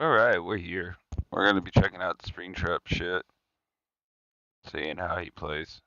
Alright, we're here. We're gonna be checking out the Springtrap shit. Seeing how he plays.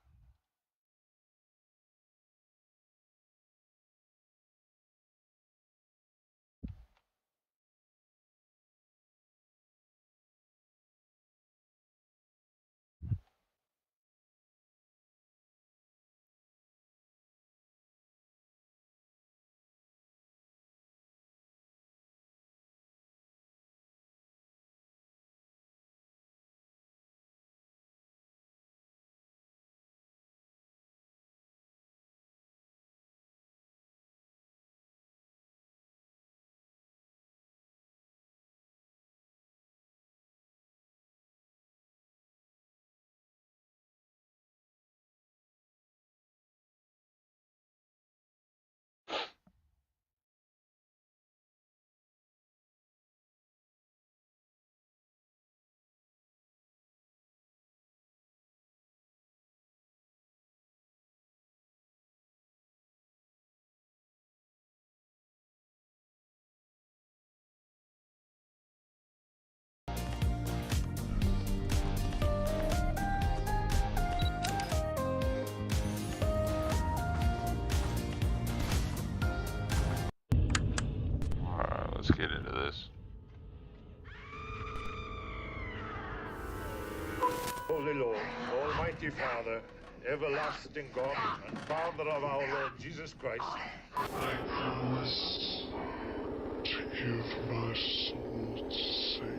Alright, let's get into this. Holy Lord, Almighty Father, everlasting God, and Father of our Lord Jesus Christ, I promise to give my soul to Satan.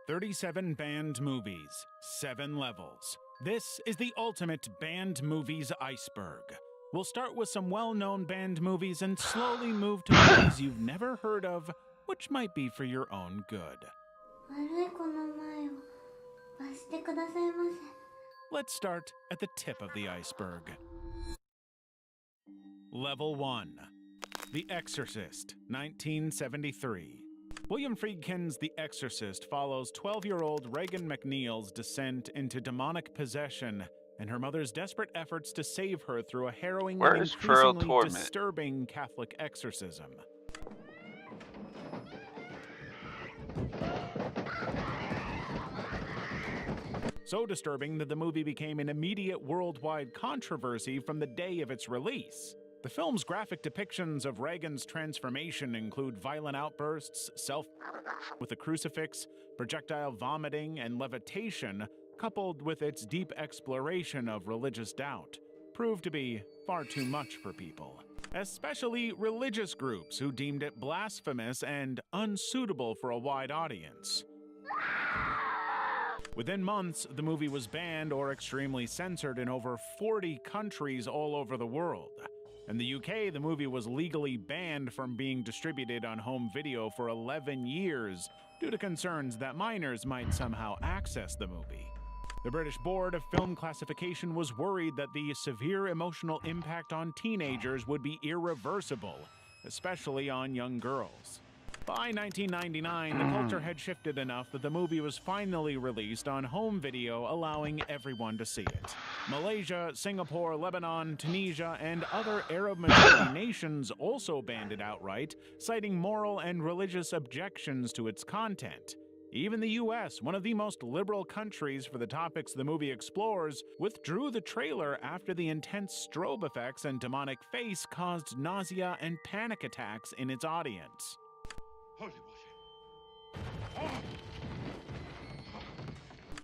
37 banned movies, 7 levels. This is the ultimate banned movies iceberg. We'll start with some well-known banned movies and slowly move to movies you've never heard of, which might be for your own good. Let's start at the tip of the iceberg. Level 1. The Exorcist, 1973. William Friedkin's The Exorcist follows 12-year-old Regan McNeil's descent into demonic possession and her mother's desperate efforts to save her through a harrowing and Where is Trail increasingly Torment? disturbing Catholic exorcism. So disturbing that the movie became an immediate worldwide controversy from the day of its release. The film's graphic depictions of Regan's transformation include violent outbursts, with a crucifix, projectile vomiting, and levitation, coupled with its deep exploration of religious doubt, proved to be far too much for people, especially religious groups who deemed it blasphemous and unsuitable for a wide audience. Within months, the movie was banned or extremely censored in over 40 countries all over the world. In the UK, the movie was legally banned from being distributed on home video for 11 years due to concerns that minors might somehow access the movie. The British Board of Film Classification was worried that the severe emotional impact on teenagers would be irreversible, especially on young girls. By 1999, the culture had shifted enough that the movie was finally released on home video, allowing everyone to see it. Malaysia, Singapore, Lebanon, Tunisia, and other Arab-majority nations also banned it outright, citing moral and religious objections to its content. Even the US, one of the most liberal countries for the topics the movie explores, withdrew the trailer after the intense strobe effects and demonic face caused nausea and panic attacks in its audience.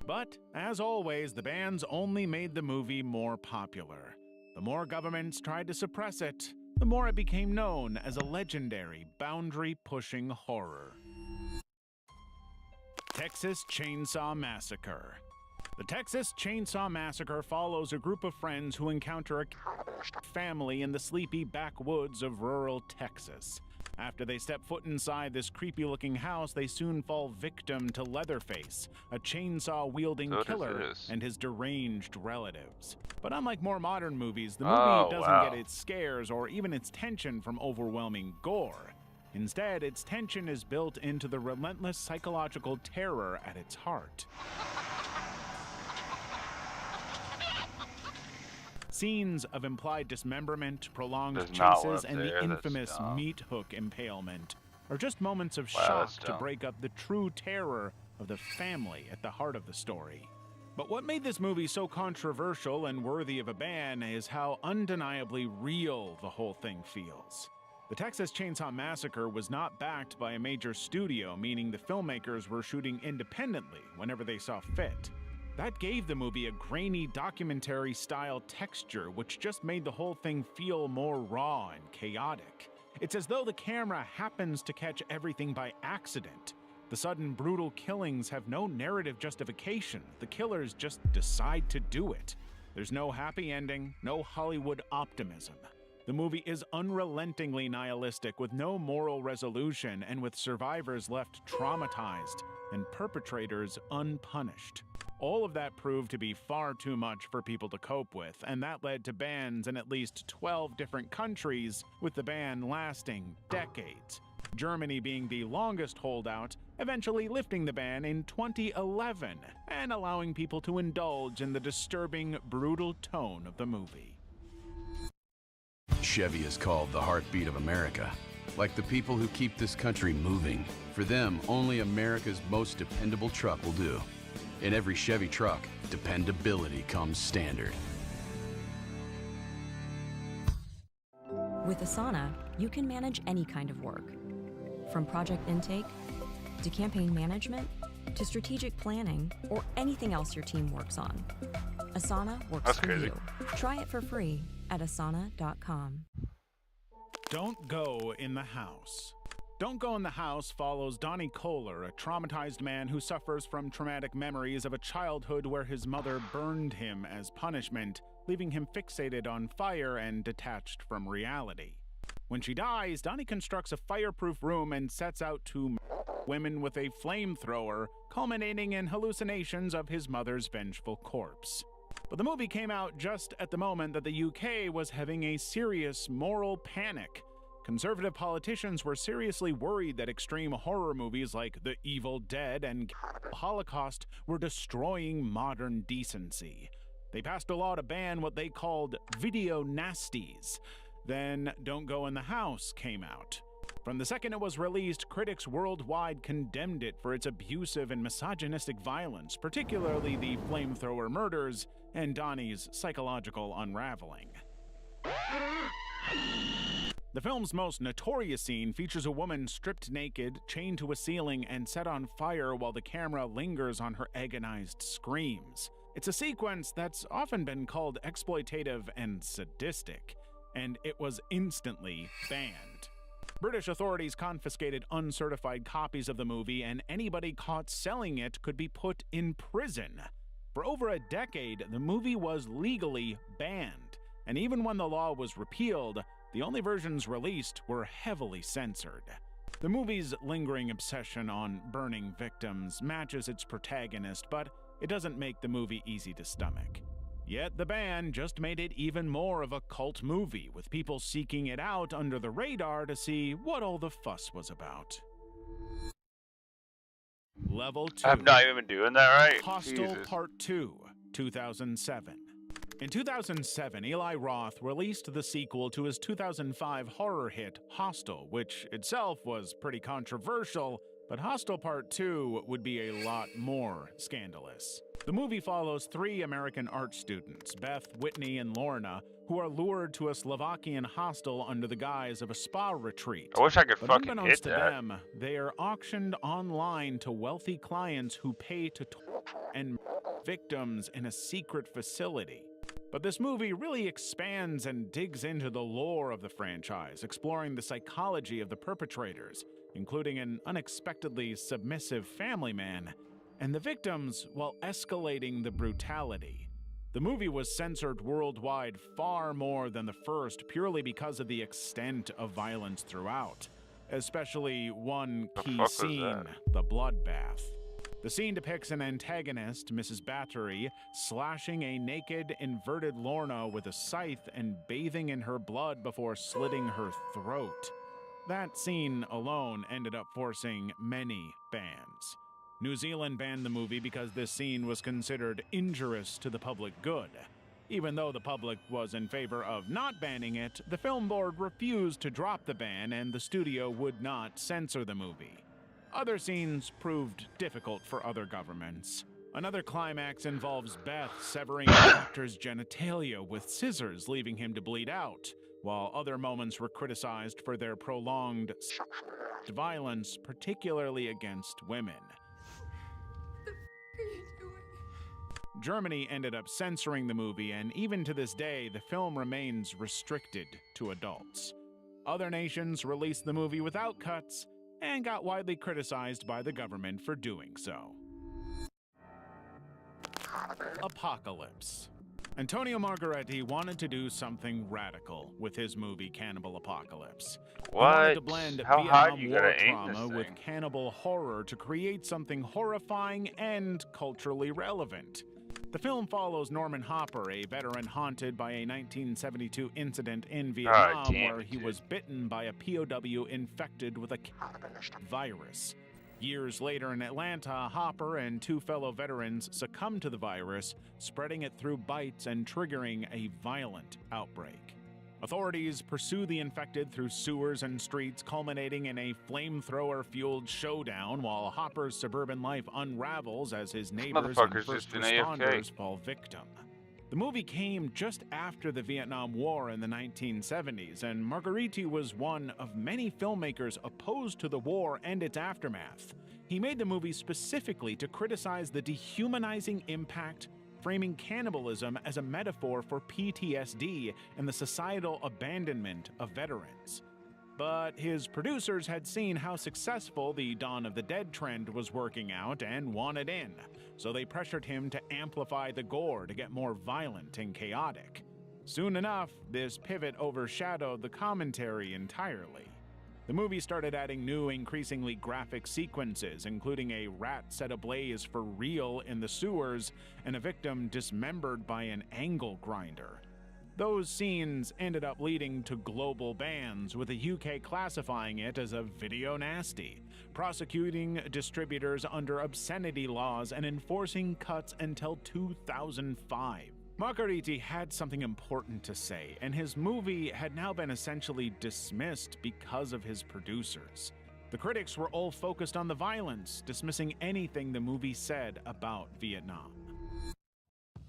But, as always, the bans only made the movie more popular. The more governments tried to suppress it, the more it became known as a legendary, boundary-pushing horror. Texas Chainsaw Massacre. The Texas Chainsaw Massacre follows a group of friends who encounter a family in the sleepy backwoods of rural Texas. After they step foot inside this creepy-looking house, they soon fall victim to Leatherface, a chainsaw-wielding killer, and his deranged relatives. But unlike more modern movies, the movie doesn't get its scares or even its tension from overwhelming gore. Instead, its tension is built into the relentless psychological terror at its heart. Scenes of implied dismemberment, prolonged There's not chases, one up and the there, that's infamous dumb. meat hook impalement are just moments of Wow, shock that's to dumb. break up the true terror of the family at the heart of the story. But what made this movie so controversial and worthy of a ban is how undeniably real the whole thing feels. The Texas Chainsaw Massacre was not backed by a major studio, meaning the filmmakers were shooting independently whenever they saw fit. That gave the movie a grainy documentary-style texture, which just made the whole thing feel more raw and chaotic. It's as though the camera happens to catch everything by accident. The sudden brutal killings have no narrative justification. The killers just decide to do it. There's no happy ending, no Hollywood optimism. The movie is unrelentingly nihilistic, with no moral resolution and with survivors left traumatized and perpetrators unpunished. All of that proved to be far too much for people to cope with, and that led to bans in at least 12 different countries, with the ban lasting decades. Germany being the longest holdout, eventually lifting the ban in 2011 and allowing people to indulge in the disturbing, brutal tone of the movie. Chevy is called the heartbeat of America, like the people who keep this country moving. For them, only America's most dependable truck will do. In every Chevy truck, dependability comes standard. With Asana, you can manage any kind of work. From project intake, to campaign management, to strategic planning, or anything else your team works on. Asana works That's for crazy. you. Try it for free at asana.com. Don't Go in the House. Don't Go in the House follows Donnie Kohler, a traumatized man who suffers from traumatic memories of a childhood where his mother burned him as punishment, leaving him fixated on fire and detached from reality. When she dies, Donnie constructs a fireproof room and sets out to women with a flamethrower, culminating in hallucinations of his mother's vengeful corpse. But the movie came out just at the moment that the UK was having a serious moral panic. Conservative politicians were seriously worried that extreme horror movies like The Evil Dead and Holocaust were destroying modern decency. They passed a law to ban what they called video nasties. Then Don't Go in the House came out. From the second it was released, critics worldwide condemned it for its abusive and misogynistic violence, particularly the flamethrower murders and Donnie's psychological unraveling. The film's most notorious scene features a woman stripped naked, chained to a ceiling, and set on fire while the camera lingers on her agonized screams. It's a sequence that's often been called exploitative and sadistic, and it was instantly banned. British authorities confiscated uncertified copies of the movie, and anybody caught selling it could be put in prison. For over a decade, the movie was legally banned, and even when the law was repealed, the only versions released were heavily censored. The movie's lingering obsession on burning victims matches its protagonist, but it doesn't make the movie easy to stomach. Yet the ban just made it even more of a cult movie, with people seeking it out under the radar to see what all the fuss was about. Level 2. I'm not even doing that right. Hostel Jesus. Part 2, 2007. In 2007, Eli Roth released the sequel to his 2005 horror hit, Hostel, which itself was pretty controversial, but Hostel Part 2 would be a lot more scandalous. The movie follows 3 American art students, Beth, Whitney, and Lorna, who are lured to a Slovakian hostel under the guise of a spa retreat. I wish I could But fucking hit unbeknownst to that. them, they are auctioned online to wealthy clients who pay to and victims in a secret facility. But this movie really expands and digs into the lore of the franchise, exploring the psychology of the perpetrators, including an unexpectedly submissive family man, and the victims while escalating the brutality. The movie was censored worldwide far more than the first, purely because of the extent of violence throughout, especially one The key fuck was scene, that? the bloodbath. The scene depicts an antagonist, Mrs. Battery, slashing a naked, inverted Lorna with a scythe and bathing in her blood before slitting her throat. That scene alone ended up forcing many bans. New Zealand banned the movie because this scene was considered injurious to the public good. Even though the public was in favor of not banning it, the film board refused to drop the ban and the studio would not censor the movie. Other scenes proved difficult for other governments. Another climax involves Beth severing the actor's genitalia with scissors, leaving him to bleed out, while other moments were criticized for their prolonged violence, particularly against women. Germany ended up censoring the movie, and even to this day, the film remains restricted to adults. Other nations released the movie without cuts and got widely criticized by the government for doing so. Apocalypse. Antonio Margheriti wanted to do something radical with his movie Cannibal Apocalypse. He wanted to blend How high Vietnam you War gotta aim trauma this with thing? cannibal horror to create something horrifying and culturally relevant. The film follows Norman Hopper, a veteran haunted by a 1972 incident in Vietnam damn where it, he dude. was bitten by a POW infected with a virus. Years later in Atlanta, Hopper and two fellow veterans succumbed to the virus, spreading it through bites and triggering a violent outbreak. Authorities pursue the infected through sewers and streets, culminating in a flamethrower-fueled showdown while Hopper's suburban life unravels as his neighbors and motherfucker's first just been AFK. responders fall victim. The movie came just after the Vietnam War in the 1970s, and Margheriti was one of many filmmakers opposed to the war and its aftermath. He made the movie specifically to criticize the dehumanizing impact, framing cannibalism as a metaphor for PTSD and the societal abandonment of veterans. But his producers had seen how successful the Dawn of the Dead trend was working out and wanted in, so they pressured him to amplify the gore to get more violent and chaotic. Soon enough, this pivot overshadowed the commentary entirely. The movie started adding new, increasingly graphic sequences, including a rat set ablaze for real in the sewers and a victim dismembered by an angle grinder. Those scenes ended up leading to global bans, with the UK classifying it as a video nasty, prosecuting distributors under obscenity laws and enforcing cuts until 2005. Margheriti had something important to say, and his movie had now been essentially dismissed because of his producers. The critics were all focused on the violence, dismissing anything the movie said about Vietnam.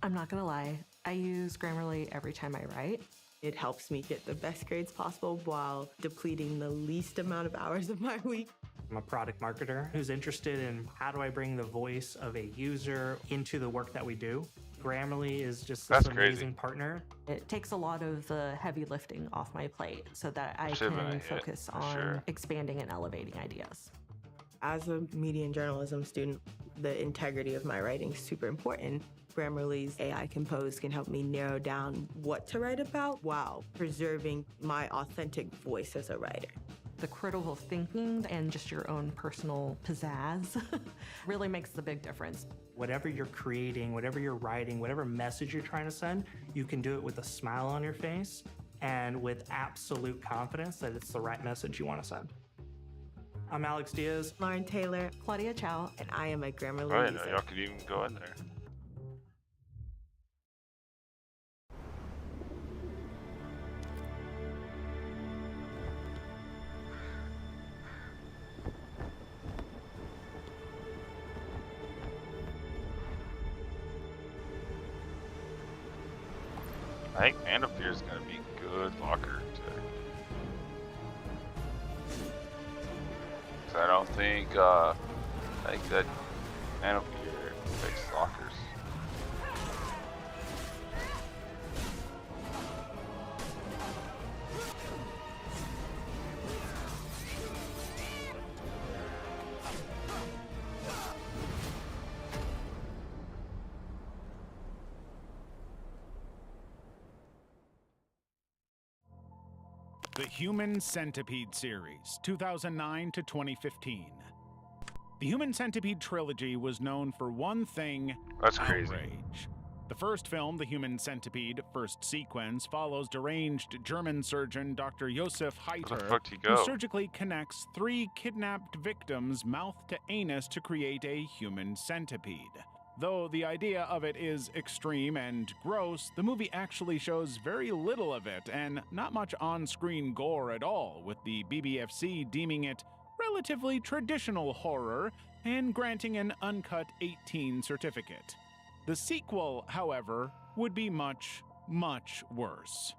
I'm not gonna lie, I use Grammarly every time I write. It helps me get the best grades possible while depleting the least amount of hours of my week. I'm a product marketer who's interested in how do I bring the voice of a user into the work that we do. Grammarly is just this That's crazy. amazing partner. It takes a lot of the heavy lifting off my plate so that I Should've been a can hit, focus for on sure. expanding and elevating ideas. As a media and journalism student, the integrity of my writing is super important. Grammarly's AI Compose can help me narrow down what to write about while preserving my authentic voice as a writer. The critical thinking and just your own personal pizzazz really makes the big difference. Whatever you're creating, whatever you're writing, whatever message you're trying to send, you can do it with a smile on your face and with absolute confidence that it's the right message you want to send. I'm Alex Diaz. Lauren Taylor, Claudia Chow, and I am a Grammarly I didn't user. know y'all could even go in there. I think Manophere is gonna be good locker tech. 'Cause I don't think I think that Manophere fixes lockers. The Human Centipede series, 2009 to 2015. The Human Centipede trilogy was known for one thing: That's crazy. outrage. The first film, The Human Centipede, first sequence, follows deranged German surgeon Dr. Josef Where the Heiter, fuck did he who go? surgically connects 3 kidnapped victims mouth to anus to create a human centipede. Though the idea of it is extreme and gross, the movie actually shows very little of it and not much on-screen gore at all, with the BBFC deeming it relatively traditional horror and granting an uncut 18 certificate. The sequel, however, would be much, much worse.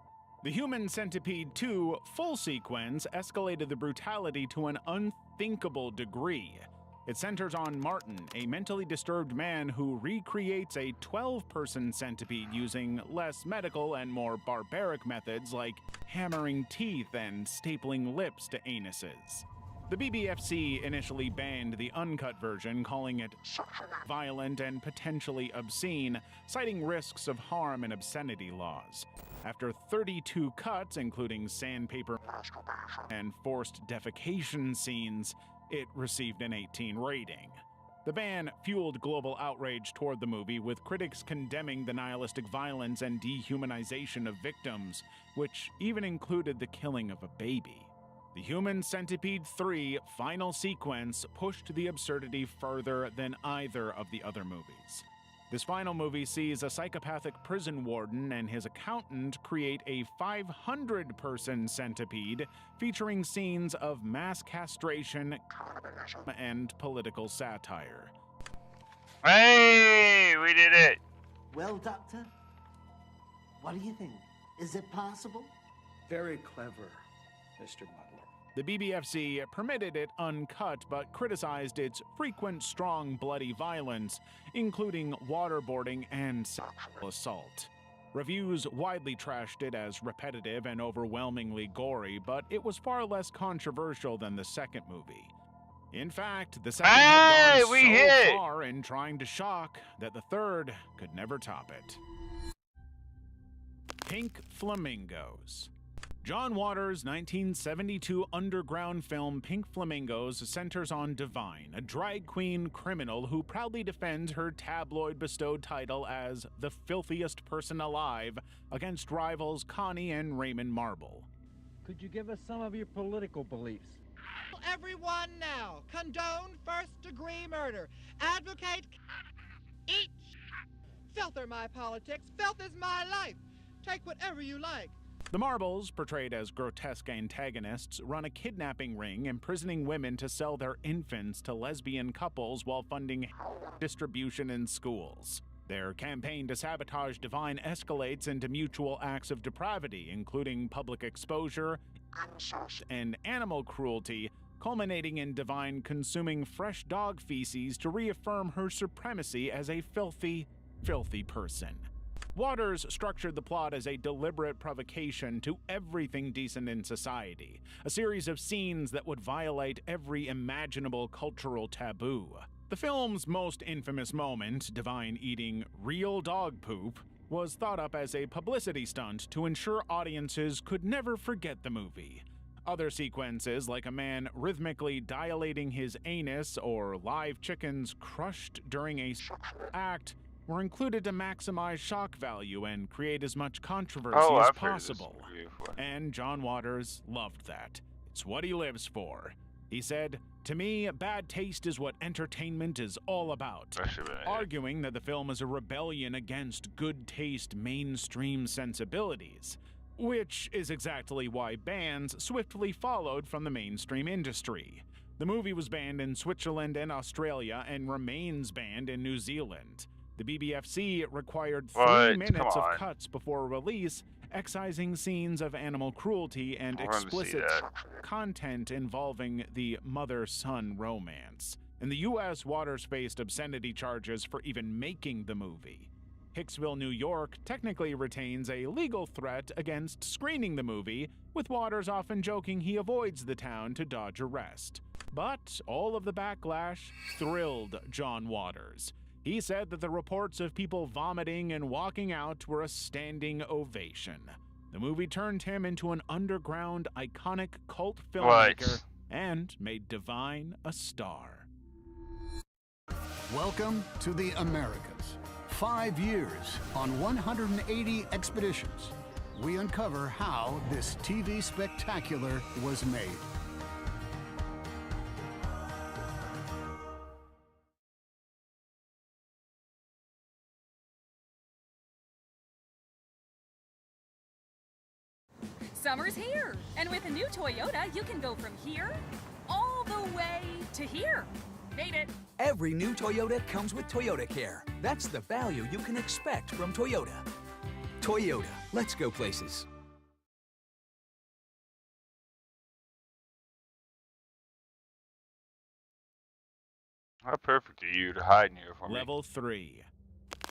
The Human Centipede 2 full sequence escalated the brutality to an unthinkable degree. It centers on Martin, a mentally disturbed man who recreates a 12-person centipede using less medical and more barbaric methods like hammering teeth and stapling lips to anuses. The BBFC initially banned the uncut version, calling it violent and potentially obscene, citing risks of harm and obscenity laws. After 32 cuts, including sandpaper and forced defecation scenes, it received an 18 rating. The ban fueled global outrage toward the movie, with critics condemning the nihilistic violence and dehumanization of victims, which even included the killing of a baby. The Human Centipede 3 final sequence pushed the absurdity further than either of the other movies. This final movie sees a psychopathic prison warden and his accountant create a 500-person centipede featuring scenes of mass castration and political satire. Hey, we did it! Well, Doctor, what do you think? Is it possible? Very clever, Mr. Butler. The BBFC permitted it uncut but criticized its frequent strong bloody violence, including waterboarding and sexual assault. Reviews widely trashed it as repetitive and overwhelmingly gory, but it was far less controversial than the second movie. In fact, the second had gone so far in trying to shock that the third could never top it. Pink Flamingos. John Waters' 1972 underground film Pink Flamingos centers on Divine, a drag queen criminal who proudly defends her tabloid-bestowed title as the filthiest person alive against rivals Connie and Raymond Marble. Could you give us some of your political beliefs? Everyone now, condone first-degree murder, advocate eat. Filth are my politics, filth is my life. Take whatever you like. The Marbles, portrayed as grotesque antagonists, run a kidnapping ring, imprisoning women to sell their infants to lesbian couples while funding distribution in schools. Their campaign to sabotage Divine escalates into mutual acts of depravity, including public exposure and animal cruelty, culminating in Divine consuming fresh dog feces to reaffirm her supremacy as a filthy, filthy person. Waters structured the plot as a deliberate provocation to everything decent in society, a series of scenes that would violate every imaginable cultural taboo. The film's most infamous moment, Divine eating real dog poop, was thought up as a publicity stunt to ensure audiences could never forget the movie. Other sequences, like a man rhythmically dilating his anus or live chickens crushed during a act, were included to maximize shock value and create as much controversy as possible. And John Waters loved that. It's what he lives for. He said, "To me, bad taste is what entertainment is all about," arguing that the film is a rebellion against good taste mainstream sensibilities, which is exactly why bans swiftly followed from the mainstream industry. The movie was banned in Switzerland and Australia and remains banned in New Zealand. The BBFC required 3 minutes of cuts before release, excising scenes of animal cruelty and explicit content involving the mother-son romance. In the U.S., Waters faced obscenity charges for even making the movie. Hicksville, New York, technically retains a legal threat against screening the movie, with Waters often joking he avoids the town to dodge arrest. But all of the backlash thrilled John Waters. He said that the reports of people vomiting and walking out were a standing ovation. The movie turned him into an underground, iconic cult filmmaker and made Divine a star. Welcome to the Americas. 5 years on 180 expeditions. We uncover how this TV spectacular was made. Summer's here, and with a new Toyota, you can go from here all the way to here. Made it. Every new Toyota comes with Toyota Care. That's the value you can expect from Toyota. Toyota, let's go places. How perfect are you to hide in here for me? Level 3.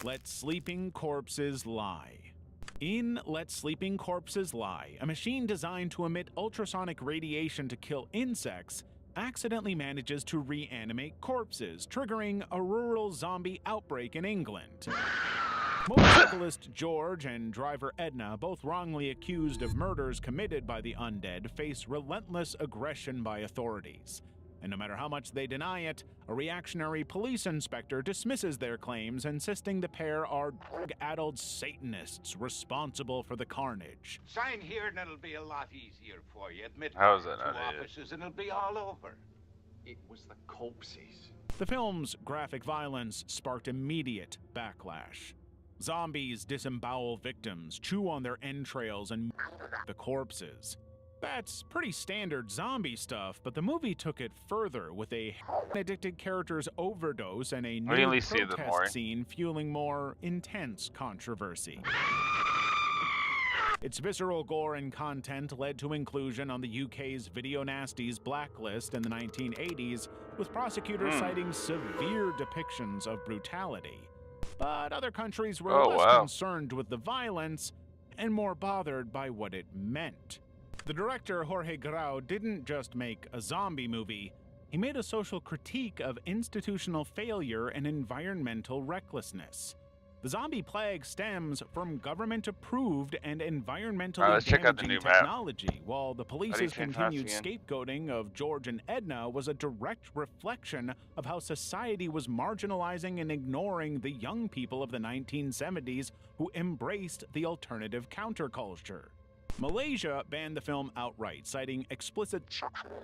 Let Sleeping Corpses Lie. In Let Sleeping Corpses Lie, a machine designed to emit ultrasonic radiation to kill insects accidentally manages to reanimate corpses, triggering a rural zombie outbreak in England. Motorcyclist George and driver Edna, both wrongly accused of murders committed by the undead, face relentless aggression by authorities. And no matter how much they deny it, a reactionary police inspector dismisses their claims, insisting the pair are drug-addled Satanists responsible for the carnage. Sign here and it'll be a lot easier for you. Admit How is that to not it? officers and it'll be all over. It was the corpses. The film's graphic violence sparked immediate backlash. Zombies disembowel victims, chew on their entrails, and the corpses. That's pretty standard zombie stuff, but the movie took it further with a addicted character's overdose and a new protest scene fueling more intense controversy. Its visceral gore and content led to inclusion on the UK's Video Nasties blacklist in the 1980s, with prosecutors citing severe depictions of brutality. But other countries were less concerned with the violence and more bothered by what it meant. The director, Jorge Grau, didn't just make a zombie movie, he made a social critique of institutional failure and environmental recklessness. The zombie plague stems from government-approved and environmentally damaging technology, while the police's continued scapegoating of George and Edna was a direct reflection of how society was marginalizing and ignoring the young people of the 1970s who embraced the alternative counterculture. Malaysia banned the film outright, citing explicit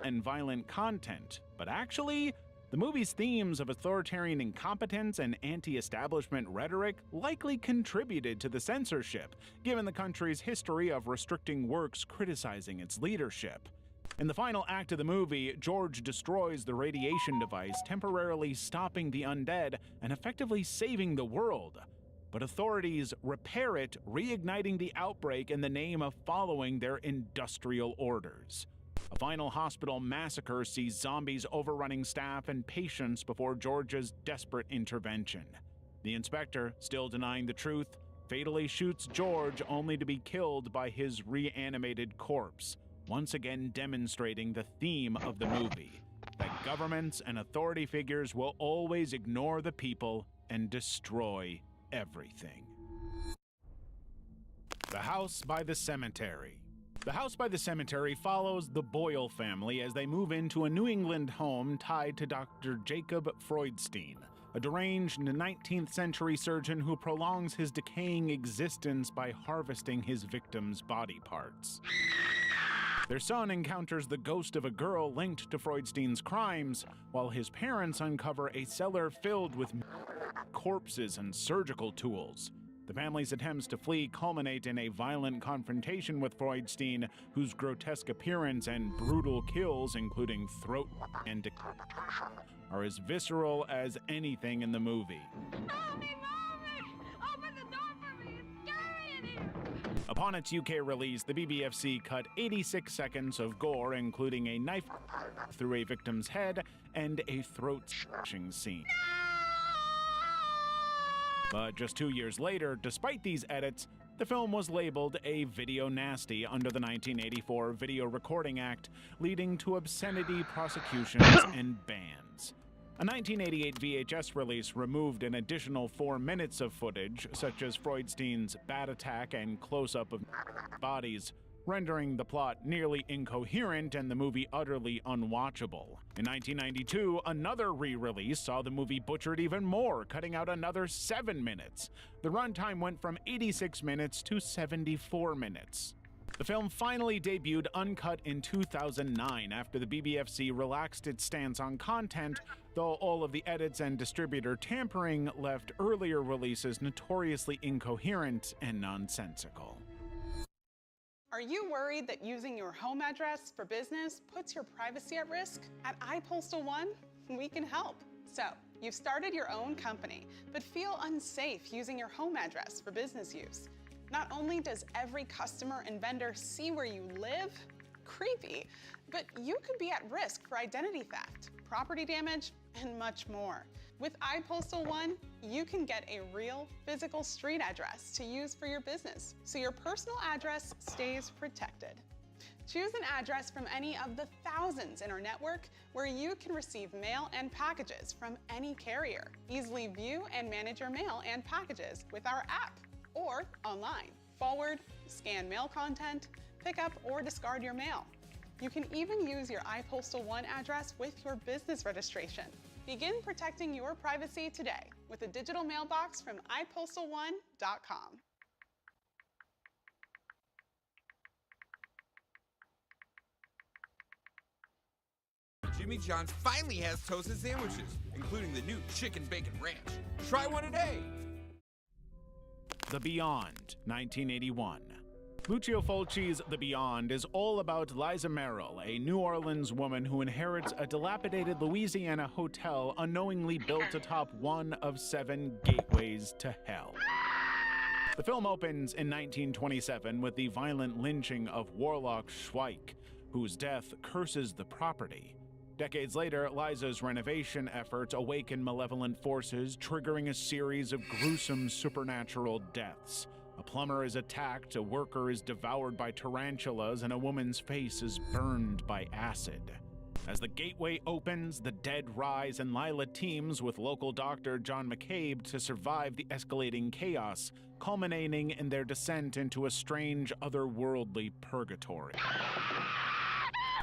and violent content, but actually, the movie's themes of authoritarian incompetence and anti-establishment rhetoric likely contributed to the censorship, given the country's history of restricting works criticizing its leadership. In the final act of the movie, George destroys the radiation device, temporarily stopping the undead and effectively saving the world. But authorities repair it, reigniting the outbreak in the name of following their industrial orders. A final hospital massacre sees zombies overrunning staff and patients before George's desperate intervention. The inspector, still denying the truth, fatally shoots George only to be killed by his reanimated corpse, once again demonstrating the theme of the movie, that governments and authority figures will always ignore the people and destroy everything. The House by the Cemetery. The House by the Cemetery follows the Boyle family as they move into a New England home tied to Dr. Jacob Freudstein, a deranged 19th century surgeon who prolongs his decaying existence by harvesting his victims' body parts. Their son encounters the ghost of a girl linked to Freudstein's crimes, while his parents uncover a cellar filled with corpses and surgical tools. The family's attempts to flee culminate in a violent confrontation with Freudstein, whose grotesque appearance and brutal kills, including throat and decapitation, are as visceral as anything in the movie. Upon its UK release, the BBFC cut 86 seconds of gore, including a knife through a victim's head and a throat-slashing scene. But just 2 years later, despite these edits, the film was labeled a video nasty under the 1984 Video Recording Act, leading to obscenity prosecutions and bans. A 1988 VHS release removed an additional 4 minutes of footage, such as Freudstein's bat attack and close-up of bodies, rendering the plot nearly incoherent and the movie utterly unwatchable. In 1992, another re-release saw the movie butchered even more, cutting out another 7 minutes. The runtime went from 86 minutes to 74 minutes. The film finally debuted uncut in 2009 after the BBFC relaxed its stance on content, though all of the edits and distributor tampering left earlier releases notoriously incoherent and nonsensical. Are you worried that using your home address for business puts your privacy at risk? At iPostal One, we can help. So, you've started your own company, but feel unsafe using your home address for business use. Not only does every customer and vendor see where you live, creepy, but you could be at risk for identity theft, property damage, and much more. With iPostal One, you can get a real physical street address to use for your business, so your personal address stays protected. Choose an address from any of the thousands in our network where you can receive mail and packages from any carrier. Easily view and manage your mail and packages with our app or online. Forward, scan mail content, pick up or discard your mail. You can even use your iPostal One address with your business registration. Begin protecting your privacy today with a digital mailbox from iPostal1.com. Jimmy John's finally has toasted sandwiches, including the new Chicken Bacon Ranch. Try one today. The Beyond, 1981. Lucio Fulci's The Beyond is all about Liza Merrill, a New Orleans woman who inherits a dilapidated Louisiana hotel unknowingly built atop one of 7 gateways to hell. The film opens in 1927 with the violent lynching of Warlock Schweik, whose death curses the property. Decades later, Liza's renovation efforts awaken malevolent forces, triggering a series of gruesome supernatural deaths. A plumber is attacked, a worker is devoured by tarantulas, and a woman's face is burned by acid. As the gateway opens, the dead rise, and Lila teams with local doctor John McCabe to survive the escalating chaos, culminating in their descent into a strange, otherworldly purgatory.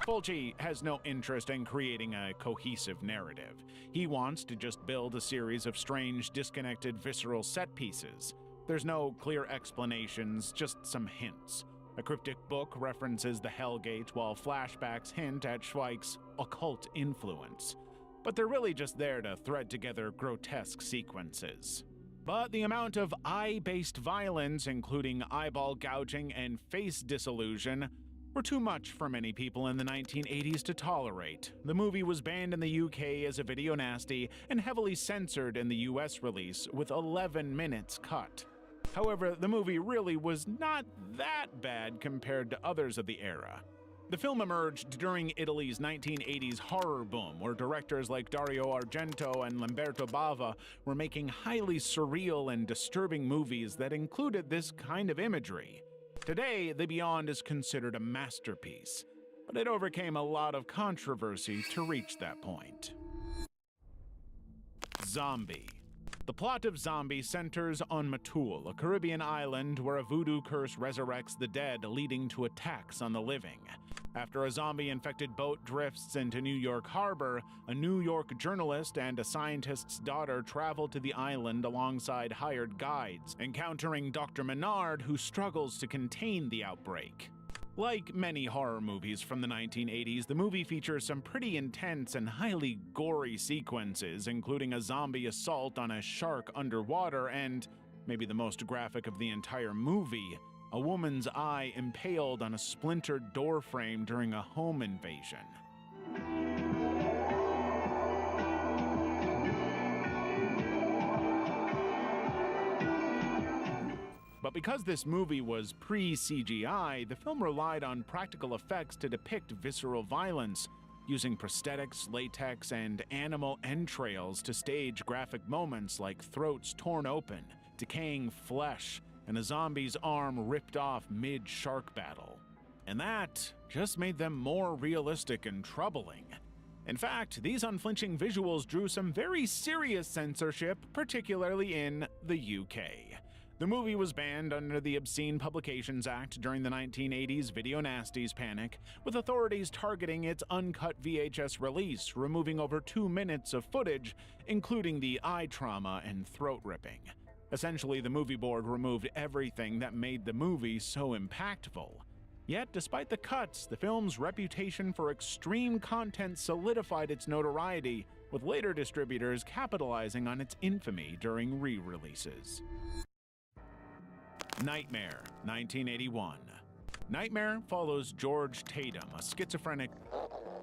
Fulci has no interest in creating a cohesive narrative. He wants to just build a series of strange, disconnected, visceral set pieces. There's no clear explanations, just some hints. A cryptic book references the Hellgate, while flashbacks hint at Schweik's occult influence. But they're really just there to thread together grotesque sequences. But the amount of eye-based violence, including eyeball gouging and face disillusion, were too much for many people in the 1980s to tolerate. The movie was banned in the UK as a video nasty and heavily censored in the US release, with 11 minutes cut. However, the movie really was not that bad compared to others of the era. The film emerged during Italy's 1980s horror boom, where directors like Dario Argento and Lamberto Bava were making highly surreal and disturbing movies that included this kind of imagery. Today, The Beyond is considered a masterpiece, but it overcame a lot of controversy to reach that point. Zombie. The plot of Zombie centers on Matul, a Caribbean island where a voodoo curse resurrects the dead, leading to attacks on the living. After a zombie-infected boat drifts into New York Harbor, a New York journalist and a scientist's daughter travel to the island alongside hired guides, encountering Dr. Menard, who struggles to contain the outbreak. Like many horror movies from the 1980s, the movie features some pretty intense and highly gory sequences, including a zombie assault on a shark underwater and, maybe the most graphic of the entire movie, a woman's eye impaled on a splintered door frame during a home invasion. But because this movie was pre-CGI, the film relied on practical effects to depict visceral violence, using prosthetics, latex, and animal entrails to stage graphic moments like throats torn open, decaying flesh, and a zombie's arm ripped off mid-shark battle. And that just made them more realistic and troubling. In fact, these unflinching visuals drew some very serious censorship, particularly in the UK. The movie was banned under the Obscene Publications Act during the 1980s video nasties panic, with authorities targeting its uncut VHS release, removing over 2 minutes of footage, including the eye trauma and throat ripping. Essentially, the movie board removed everything that made the movie so impactful. Yet, despite the cuts, the film's reputation for extreme content solidified its notoriety, with later distributors capitalizing on its infamy during re-releases. Nightmare, 1981. Nightmare follows George Tatum, a schizophrenic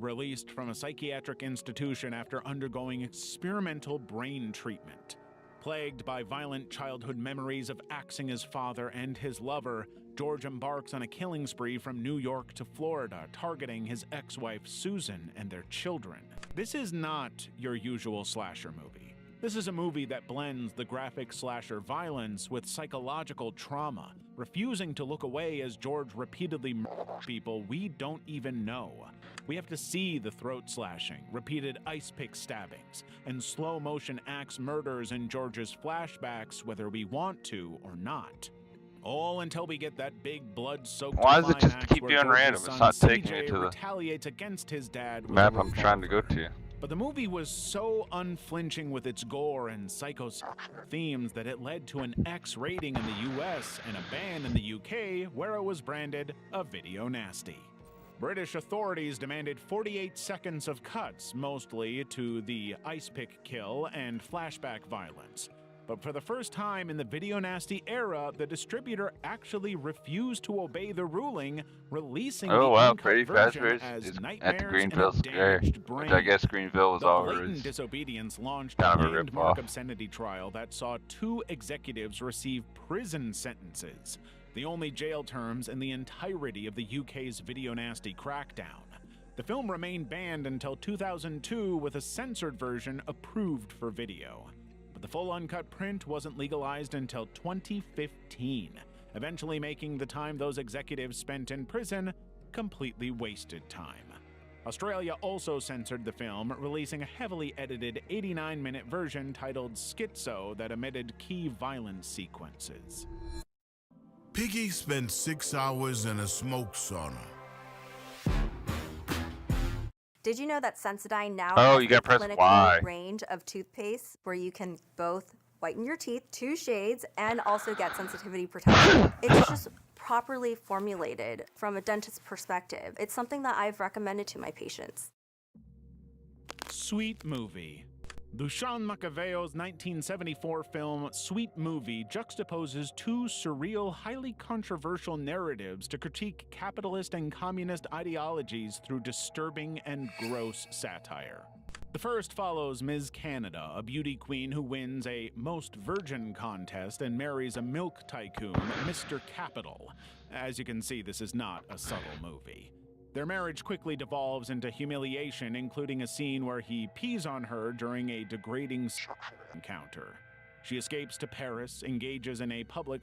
released from a psychiatric institution after undergoing experimental brain treatment. Plagued by violent childhood memories of axing his father and his lover, George embarks on a killing spree from New York to Florida, targeting his ex-wife Susan and their children. This is not your usual slasher movie. This is a movie that blends the graphic slasher violence with psychological trauma, refusing to look away as George repeatedly murders people we don't even know. We have to see the throat slashing, repeated ice pick stabbings, and slow-motion axe murders in George's flashbacks whether we want to or not. All until we get that big blood-soaked Why does it just climax keep where doing George's random? son It's not taking CJ me to the retaliates against his dad with map a I'm trying to go revolver. to. But the movie was so unflinching with its gore and psycho themes that it led to an X rating in the US and a ban in the UK, where it was branded a video nasty. British authorities demanded 48 seconds of cuts, mostly to the ice pick kill and flashback violence. But for the first time in the video nasty era, the distributor actually refused to obey the ruling, releasing the uncut Freddy version Fazbear's as is at the Nightmares in a Greenville Square, Damaged Brain. which I guess Greenville was The always blatant disobedience launched kind a of a landmark ripoff. obscenity trial that saw 2 executives receive prison sentences, the only jail terms in the entirety of the UK's video nasty crackdown. The film remained banned until 2002 with a censored version approved for video. But the full uncut print wasn't legalized until 2015, eventually making the time those executives spent in prison completely wasted time. Australia also censored the film, releasing a heavily edited 89-minute version titled Schizo that omitted key violence sequences. Piggy spent 6 hours in a smoke sauna. Did you know that Sensodyne now Oh, has you gotta a press clinically Y. range of toothpaste where you can both whiten your teeth, 2 shades, and also get sensitivity protection? It's just properly formulated from a dentist's perspective. It's something that I've recommended to my patients. Sweet Movie. Dusan Macaveo's 1974 film Sweet Movie juxtaposes 2 surreal, highly controversial narratives to critique capitalist and communist ideologies through disturbing and gross satire. The first follows Ms. Canada, a beauty queen who wins a Most Virgin contest and marries a milk tycoon, Mr. Capital. As you can see, this is not a subtle movie. Their marriage quickly devolves into humiliation, including a scene where he pees on her during a degrading encounter. She escapes to Paris, engages in a public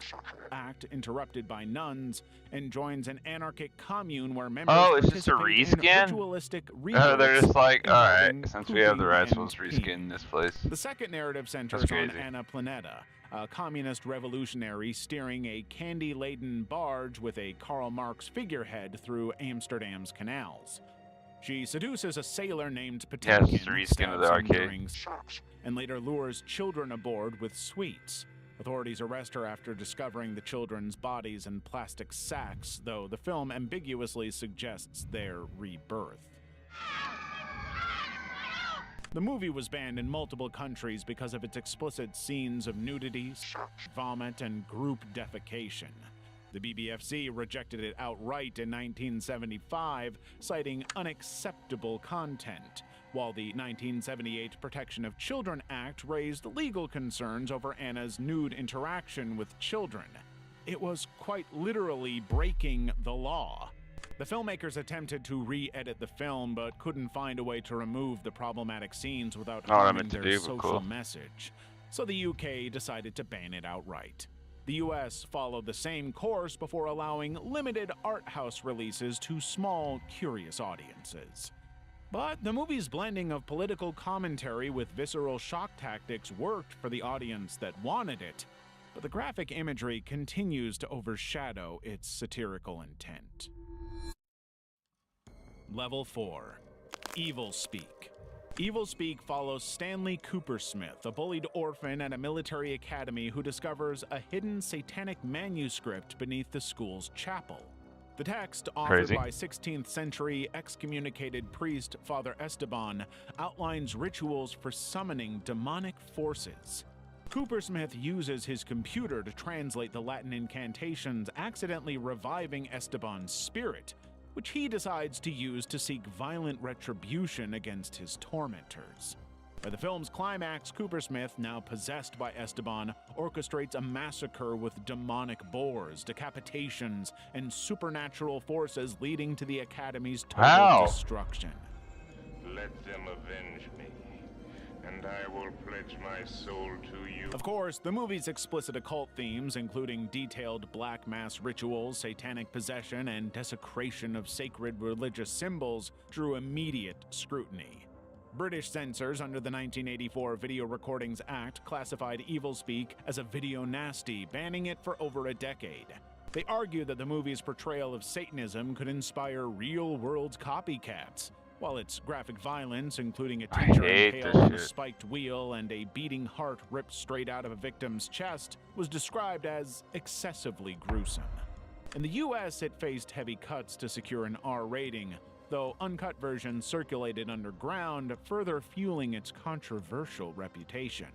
act interrupted by nuns, and joins an anarchic commune where members it's just a participate in reskin? ritualistic They're just like, alright, involving since we have the pooping rights, and let's reskin this place. The second narrative centers That's on crazy. Anna Planeta, a communist revolutionary steering a candy-laden barge with a Karl Marx figurehead through Amsterdam's canals. She seduces a sailor named Yeah, it's Potemkin, just a reskin of the stabs him arcade. during and later lures children aboard with sweets. Authorities arrest her after discovering the children's bodies in plastic sacks, though the film ambiguously suggests their rebirth. The movie was banned in multiple countries because of its explicit scenes of nudity, vomit, and group defecation. The BBFC rejected it outright in 1975, citing unacceptable content, while the 1978 Protection of Children Act raised legal concerns over Anna's nude interaction with children. It was quite literally breaking the law. The filmmakers attempted to re-edit the film, but couldn't find a way to remove the problematic scenes without Not what I harming meant to their do, but social cool. message. So the UK decided to ban it outright. The US followed the same course before allowing limited art house releases to small, curious audiences. But the movie's blending of political commentary with visceral shock tactics worked for the audience that wanted it, but the graphic imagery continues to overshadow its satirical intent. Level 4. Evil Speak. Evil Speak follows Stanley Coopersmith, a bullied orphan at a military academy who discovers a hidden satanic manuscript beneath the school's chapel. The text, authored Crazy. by 16th century excommunicated priest Father Esteban, outlines rituals for summoning demonic forces. Coopersmith uses his computer to translate the Latin incantations, accidentally reviving Esteban's spirit, which he decides to use to seek violent retribution against his tormentors. By the film's climax, Coopersmith, now possessed by Esteban, orchestrates a massacre with demonic boars, decapitations, and supernatural forces, leading to the Academy's total destruction. Let them avenge me, and I will pledge my soul to you. Of course, the movie's explicit occult themes, including detailed black mass rituals, satanic possession, and desecration of sacred religious symbols, drew immediate scrutiny. British censors under the 1984 Video Recordings Act classified Evilspeak as a video nasty, banning it for over a decade. They argued that the movie's portrayal of Satanism could inspire real-world copycats, while its graphic violence, including a teacher impaled on a spiked wheel and a beating heart ripped straight out of a victim's chest, was described as excessively gruesome. In the US, it faced heavy cuts to secure an R rating, though uncut versions circulated underground, further fueling its controversial reputation.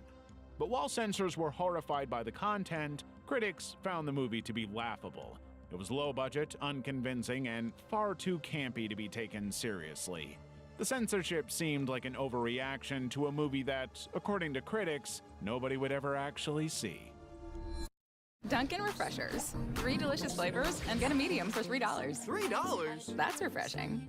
But while censors were horrified by the content, critics found the movie to be laughable. It was low budget, unconvincing, and far too campy to be taken seriously. The censorship seemed like an overreaction to a movie that, according to critics, nobody would ever actually see. Dunkin' Refreshers. 3 delicious flavors and get a medium for $3. $3? That's refreshing.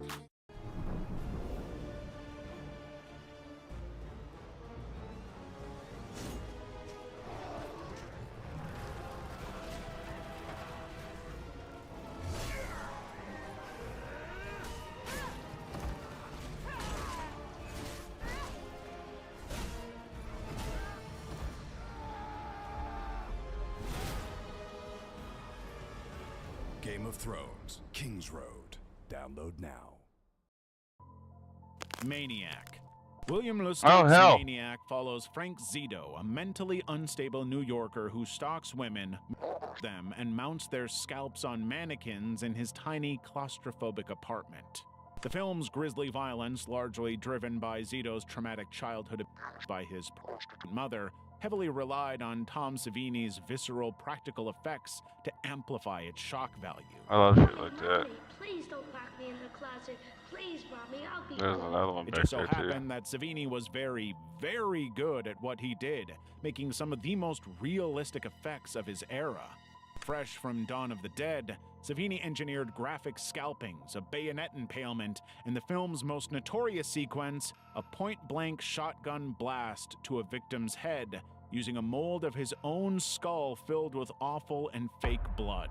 Game of Thrones, King's Road. Download now. Maniac. William Lustig's Maniac follows Frank Zito, a mentally unstable New Yorker who stalks women, them, and mounts their scalps on mannequins in his tiny, claustrophobic apartment. The film's grisly violence, largely driven by Zito's traumatic childhood by his mother, heavily relied on Tom Savini's visceral practical effects to amplify its shock value. I love shit like that. Please don't lock me in the closet. Please, Mommy, I'll be There's another one It back just so there too. happened that Savini was very, very good at what he did, making some of the most realistic effects of his era. Fresh from Dawn of the Dead, Savini engineered graphic scalpings, a bayonet impalement, and the film's most notorious sequence, a point-blank shotgun blast to a victim's head, using a mold of his own skull filled with awful and fake blood.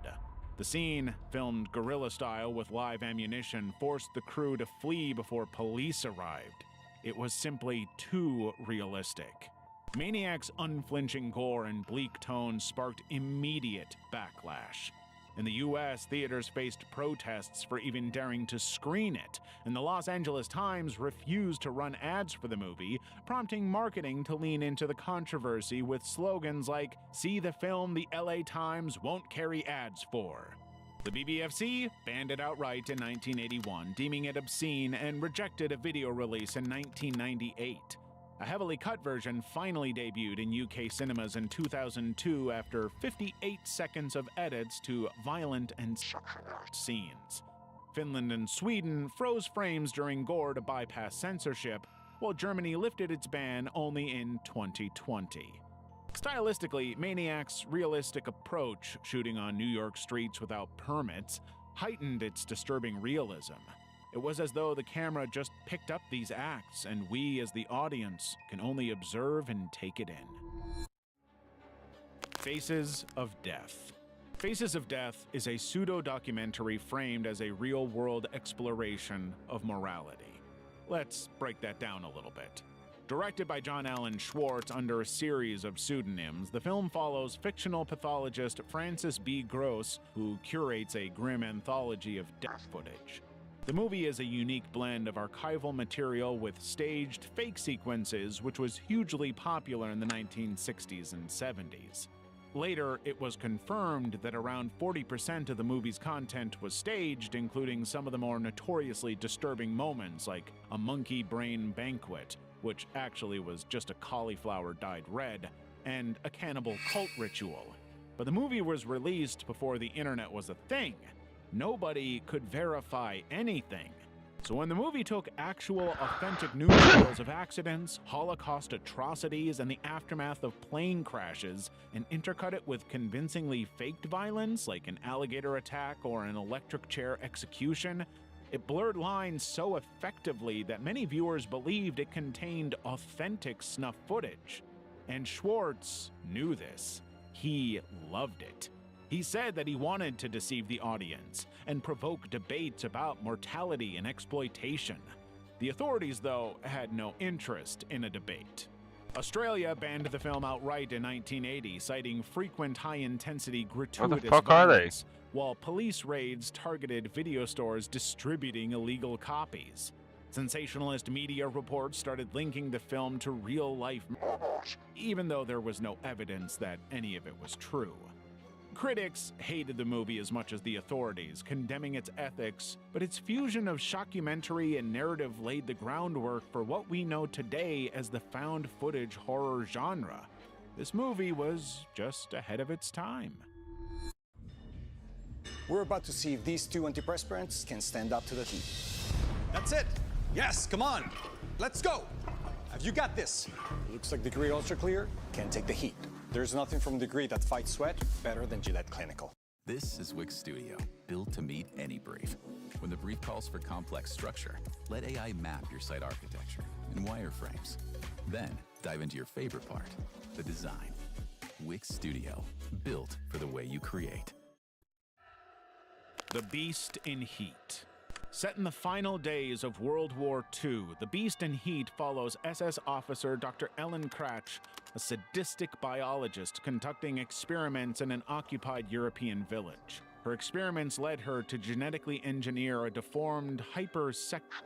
The scene, filmed guerrilla style with live ammunition, forced the crew to flee before police arrived. It was simply too realistic. Maniac's unflinching gore and bleak tone sparked immediate backlash. In the US, theaters faced protests for even daring to screen it, and the Los Angeles Times refused to run ads for the movie, prompting marketing to lean into the controversy with slogans like, "See the film the LA Times won't carry ads for." The BBFC banned it outright in 1981, deeming it obscene, and rejected a video release in 1998. A heavily cut version finally debuted in UK cinemas in 2002 after 58 seconds of edits to violent and scenes. Finland and Sweden froze frames during gore to bypass censorship, while Germany lifted its ban only in 2020. Stylistically, Maniac's realistic approach, shooting on New York streets without permits, heightened its disturbing realism. It was as though the camera just picked up these acts, and we, as the audience, can only observe and take it in. Faces of Death. Faces of Death is a pseudo-documentary framed as a real-world exploration of morality. Let's break that down a little bit. Directed by John Allen Schwartz under a series of pseudonyms, the film follows fictional pathologist Francis B. Gross, who curates a grim anthology of death footage. The movie is a unique blend of archival material with staged fake sequences, which was hugely popular in the 1960s and 70s. Later, it was confirmed that around 40% of the movie's content was staged, including some of the more notoriously disturbing moments, like a monkey brain banquet, which actually was just a cauliflower dyed red, and a cannibal cult ritual. But the movie was released before the internet was a thing. Nobody could verify anything. So when the movie took actual authentic news reels of accidents, Holocaust atrocities, and the aftermath of plane crashes, and intercut it with convincingly faked violence like an alligator attack or an electric chair execution, it blurred lines so effectively that many viewers believed it contained authentic snuff footage. And Schwartz knew this. He loved it. He said that he wanted to deceive the audience and provoke debates about mortality and exploitation. The authorities, though, had no interest in a debate. Australia banned the film outright in 1980, citing frequent high-intensity gratuitous violence, while police raids targeted video stores distributing illegal copies. Sensationalist media reports started linking the film to real-life murders, even though there was no evidence that any of it was true. Critics hated the movie as much as the authorities, condemning its ethics, but its fusion of shockumentary and narrative laid the groundwork for what we know today as the found footage horror genre. This movie was just ahead of its time. We're about to see if these two antiperspirants can stand up to the heat. That's it. Yes, come on. Let's go. Have you got this? Looks like Degree Ultra Clear can take the heat. There's nothing from Degree that fights sweat better than Gillette Clinical. This is Wix Studio, built to meet any brief. When the brief calls for complex structure, let AI map your site architecture in wireframes. Then dive into your favorite part, the design. Wix Studio, built for the way you create. The Beast in Heat. Set in the final days of World War II, The Beast in Heat follows SS officer Dr. Ellen Kratch, a sadistic biologist conducting experiments in an occupied European village. Her experiments led her to genetically engineer a deformed, hyper-sexual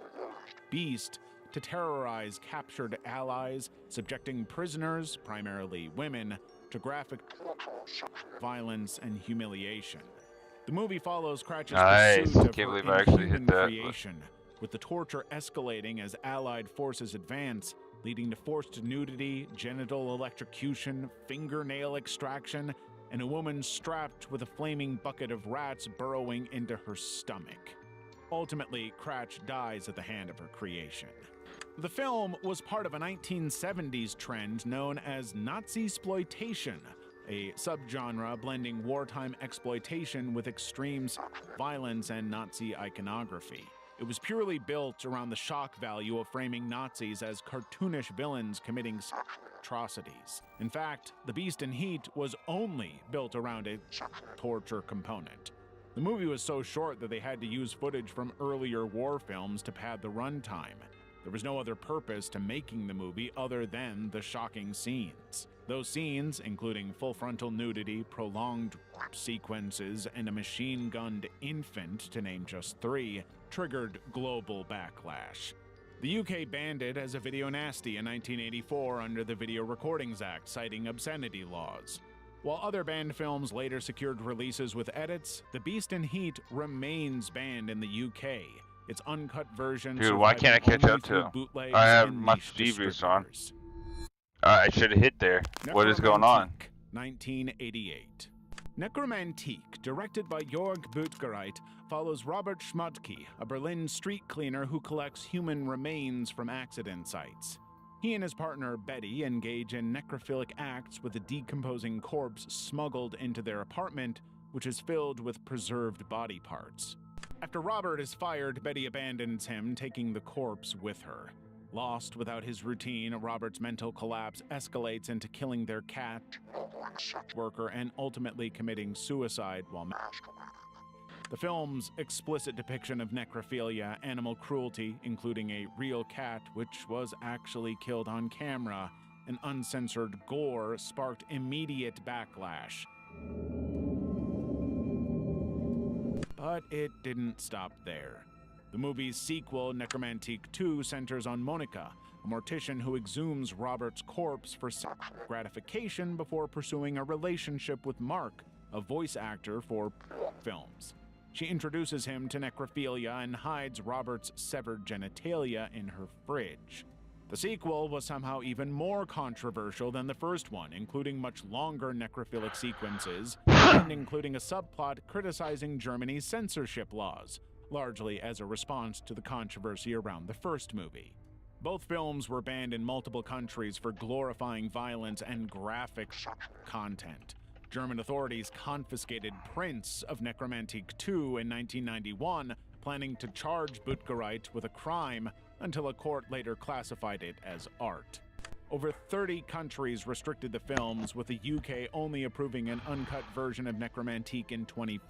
beast to terrorize captured allies, subjecting prisoners, primarily women, to graphic violence and humiliation. The movie follows Kratch's pursuit of her inhuman creation, with the torture escalating as Allied forces advance, leading to forced nudity, genital electrocution, fingernail extraction, and a woman strapped with a flaming bucket of rats burrowing into her stomach. Ultimately, Kratch dies at the hand of her creation. The film was part of a 1970s trend known as Nazi-sploitation, a subgenre blending wartime exploitation with extreme violence and Nazi iconography. It was purely built around the shock value of framing Nazis as cartoonish villains committing atrocities. In fact, The Beast in Heat was only built around a torture component. The movie was so short that they had to use footage from earlier war films to pad the runtime. There was no other purpose to making the movie other than the shocking scenes. Those scenes, including full frontal nudity, prolonged sequences, and a machine-gunned infant, to name just 3, triggered global backlash. The UK banned it as a video nasty in 1984 under the Video Recordings Act, citing obscenity laws. While other banned films later secured releases with edits, The Beast in Heat remains banned in the UK. Its uncut version. Dude, why can't I catch up to? I have much debriefs on. I should have hit there. What is going on? 1988. Necromantique, directed by Jörg Buttgereit, follows Robert Schmutke, a Berlin street cleaner who collects human remains from accident sites. He and his partner Betty engage in necrophilic acts with a decomposing corpse smuggled into their apartment, which is filled with preserved body parts. After Robert is fired, Betty abandons him, taking the corpse with her. Lost without his routine, Robert's mental collapse escalates into killing their cat, worker, and ultimately committing suicide while the film's explicit depiction of necrophilia, animal cruelty, including a real cat which was actually killed on camera, and uncensored gore sparked immediate backlash. But it didn't stop there. The movie's sequel, Necromantique 2, centers on Monica, a mortician who exhumes Robert's corpse for sexual gratification before pursuing a relationship with Mark, a voice actor for films. She introduces him to necrophilia and hides Robert's severed genitalia in her fridge. The sequel was somehow even more controversial than the first one, including much longer necrophilic sequences, and including a subplot criticizing Germany's censorship laws, largely as a response to the controversy around the first movie. Both films were banned in multiple countries for glorifying violence and graphic content. German authorities confiscated prints of Necromantique 2 in 1991, planning to charge Buttgereit with a crime until a court later classified it as art. Over 30 countries restricted the films, with the UK only approving an uncut version of Necromantique in 2015.